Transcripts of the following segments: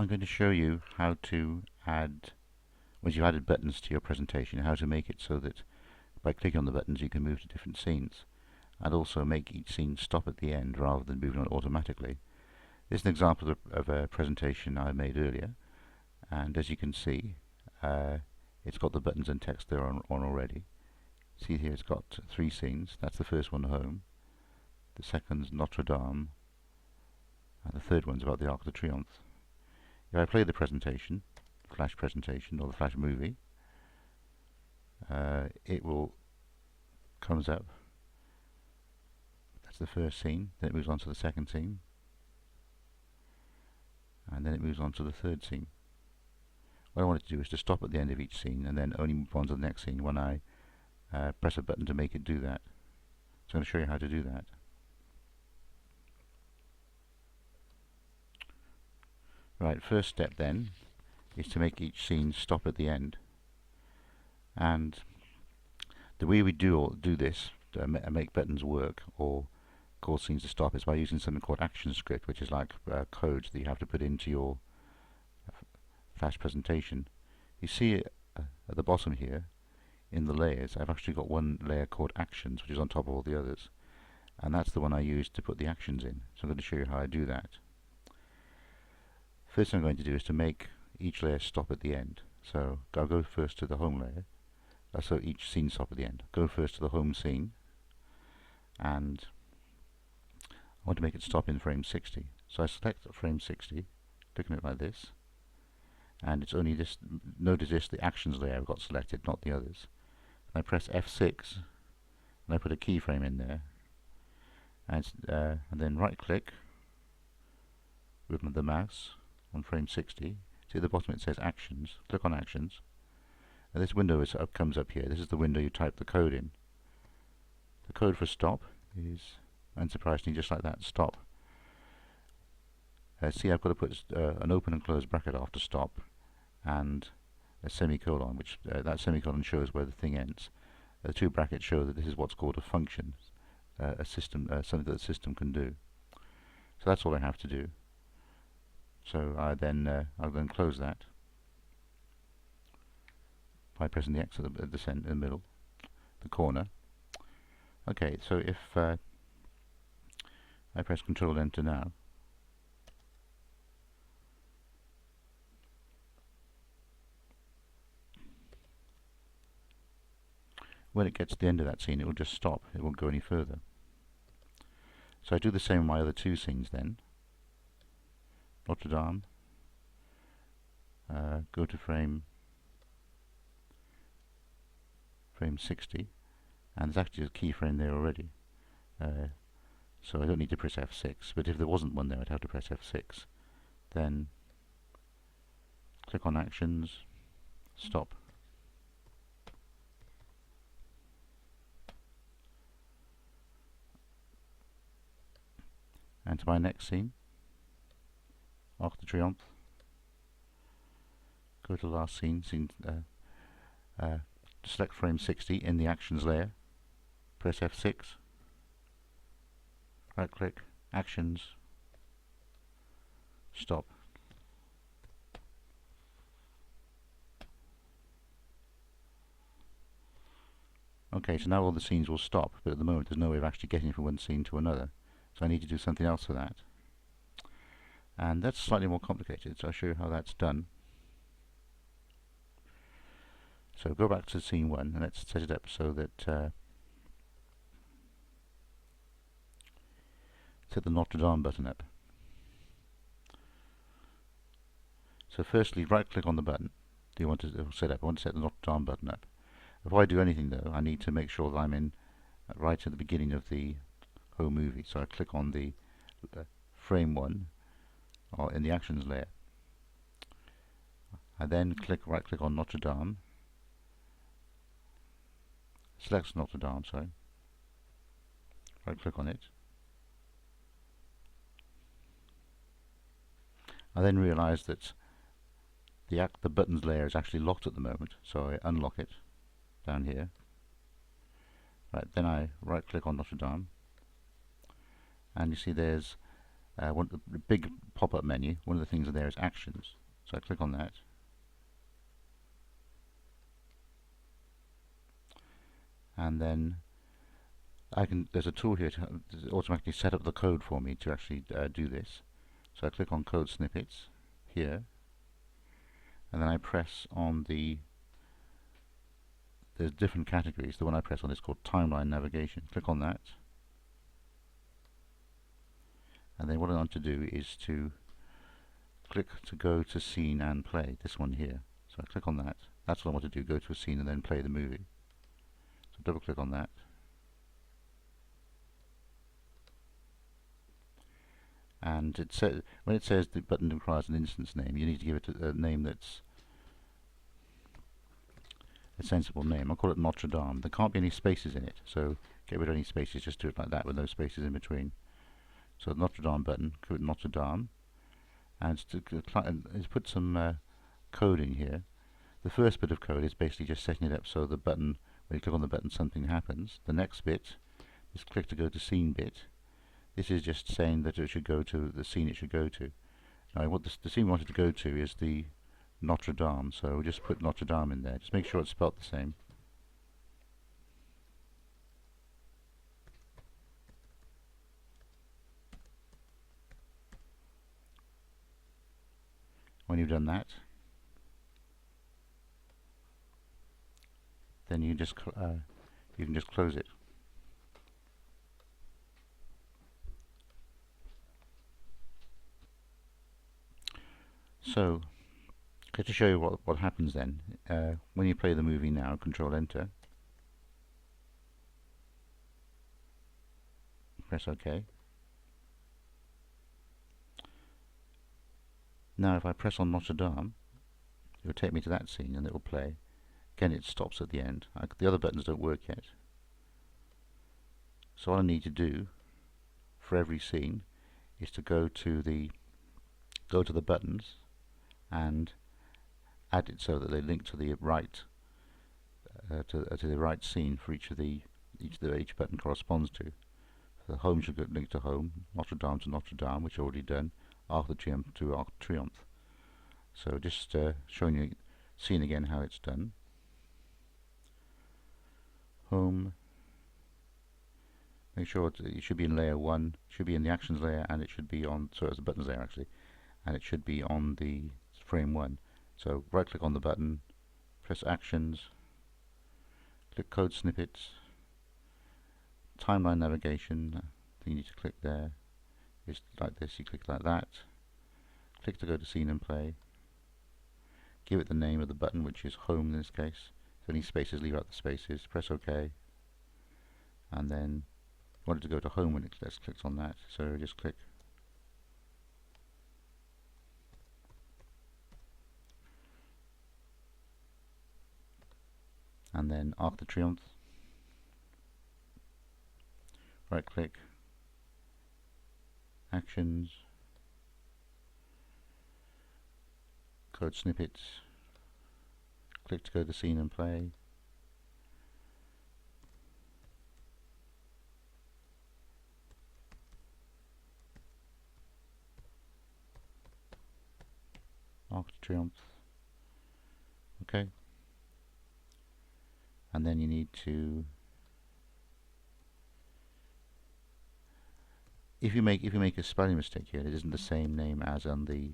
I'm going to show you how to add, once you've added buttons to your presentation, how to make it so that by clicking on the buttons you can move to different scenes, and also make each scene stop at the end rather than moving on automatically. This is an example of a presentation I made earlier, and as you can see, it's got the buttons and text there on already. See here, it's got 3 scenes. That's the first one, home. The second's Notre Dame, and the third one's about the Arc de Triomphe. If I play the presentation, flash presentation or the flash movie, it will comes up. That's the first scene. Then it moves on to the second scene, and then it moves on to the third scene. What I wanted to do is to stop at the end of each scene and then only move on to the next scene when I press a button to make it do that. So I'm going to show you how to do that. Right, first step then is to make each scene stop at the end. And the way we do this to make buttons work or cause scenes to stop is by using something called ActionScript, which is like codes that you have to put into your flash presentation. You see it at the bottom here in the layers. I've actually got one layer called Actions, which is on top of all the others, and that's the one I use to put the actions in. So I'm going to show you how I do that. First thing I'm going to do is to make each layer stop at the end. So I'll go first to the home layer, so each scene stop at the end. Go first to the home scene, and I want to make it stop in frame 60. So I select frame 60, click on it like this, and it's only this, notice this, the actions layer I've got selected, not the others. And I press F6, and I put a keyframe in there, and then right click with the mouse on frame 60. See at the bottom it says Actions, click on Actions, and this window comes up here. This is the window you type the code in. The code for stop is, unsurprisingly, just like that, stop. See, I've got to put an open and close bracket after stop and a semicolon, which that semicolon shows where the thing ends. The 2 brackets show that this is what's called a function, a system, something that the system can do. So that's all I have to do. So I'll then close that by pressing the X at the center, in the middle, the corner. Okay, so if I press Control Enter now, when it gets to the end of that scene, it will just stop. It won't go any further. So I do the same with my other 2 scenes then. Notre Dame. Go to frame 60, and there's actually a keyframe there already. So I don't need to press F6, but if there wasn't one there, I'd have to press F6. Then click on Actions, stop. And to my next scene, Arc de Triomphe. Go to the last scene, select frame 60 in the Actions layer, press F6, right click, Actions, stop. Okay, so now all the scenes will stop, but at the moment there's no way of actually getting from one scene to another. So I need to do something else for that. And that's slightly more complicated, so I'll show you how that's done. So go back to scene 1 and let's set it up so that set the Notre Dame button up. So firstly, right click on the button that you want to set up. I want to set the Notre Dame button up. Before I do anything though, I need to make sure that I'm in right at the beginning of the home movie. So I click on the frame 1 or in the Actions layer. I then right click on Notre Dame, select Notre Dame, sorry, right click on it. I then realize that the buttons layer is actually locked at the moment, so I unlock it down here. Right, then I right click on Notre Dame, and you see there's the big pop-up menu, one of the things in there is Actions. So I click on that. And then there's a tool here to automatically set up the code for me to actually do this. So I click on Code Snippets here, and then I press on there's different categories. The one I press on is called Timeline Navigation. Click on that, and then what I want to do is to click to go to Scene and Play, this one here. So I click on that. That's what I want to do, go to a scene and then play the movie. So double click on that. And when it says the button requires an instance name, you need to give it a name that's a sensible name. I'll call it Notre Dame. There can't be any spaces in it, so get rid of any spaces, just do it like that with no spaces in between. So the Notre Dame button, call it Notre Dame, and to put some code in here. The first bit of code is basically just setting it up so the button, when you click on the button, something happens. The next bit is click to go to scene bit. This is just saying that it should go to the scene it should go to. Now, what the scene we wanted to go to is the Notre Dame, so we'll just put Notre Dame in there. Just make sure it's spelled the same. When you've done that, then you can just close it. So, to show you what happens then, when you play the movie now, Control Enter, press OK. Now if I press on Notre Dame, it will take me to that scene and it will play. Again, it stops at the end. The other buttons don't work yet. So what I need to do for every scene is to go to the buttons and add it so that they link to the right to the right scene for each button corresponds to. So the Home should link to Home, Notre Dame to Notre Dame, which I've already done, Arc de Triomphe to Arc de Triomphe. So just showing you, seeing again how it's done. Home. Make sure it should be in layer 1, should be in the Actions layer, and it should be on, so it's the buttons layer actually, and it should be on the frame 1. So right click on the button, press Actions, click Code Snippets, Timeline Navigation, you need to click there, it's like this, you click like that, click to go to Scene and Play, give it the name of the button, which is Home in this case. If any spaces, leave out the spaces, press OK, and then you want it to go to Home when it clicks on that, so just click. And then Arc de Triomphe, right click, Actions, Code Snippets, click to go to Scene and Play, Arc de Triomphe, okay, and then you need to, if you make a spelling mistake here, it isn't the same name as on the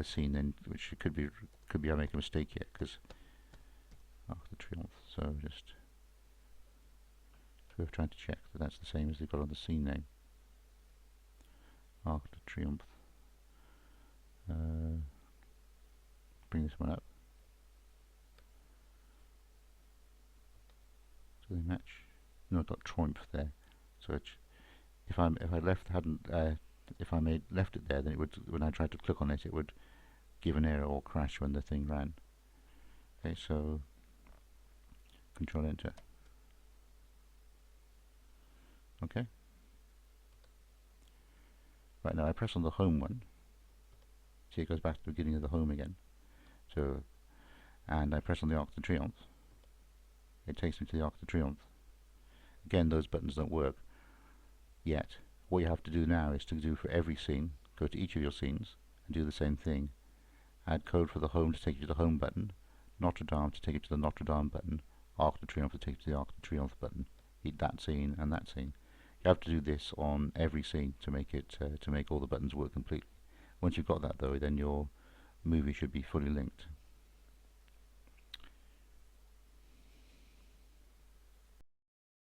scene, then which could be I make a mistake here because Arc de Triomphe. So just it's worth trying to check that that's the same as they've got on the scene name. Arc de Triomphe. Bring this one up. Do they match? No, I've got Triumph there. So it's, if I left it there, then it would, when I tried to click on it, it would give an error or crash when the thing ran. Okay, so Control Enter. Okay. Right, now I press on the Home one. See, it goes back to the beginning of the Home again. So, and I press on the Arc de Triomphe. It takes me to the Arc de Triomphe. Again, those buttons don't work yet. what you have to do now is to do for every scene, go to each of your scenes and do the same thing. Add code for the home to take you to the home button, Notre Dame to take you to the Notre Dame button, Arc de Triomphe to take you to the Arc de Triomphe button. Need that scene and that scene. You have to do this on every scene to make it to make all the buttons work completely. Once you've got that though, then your movie should be fully linked.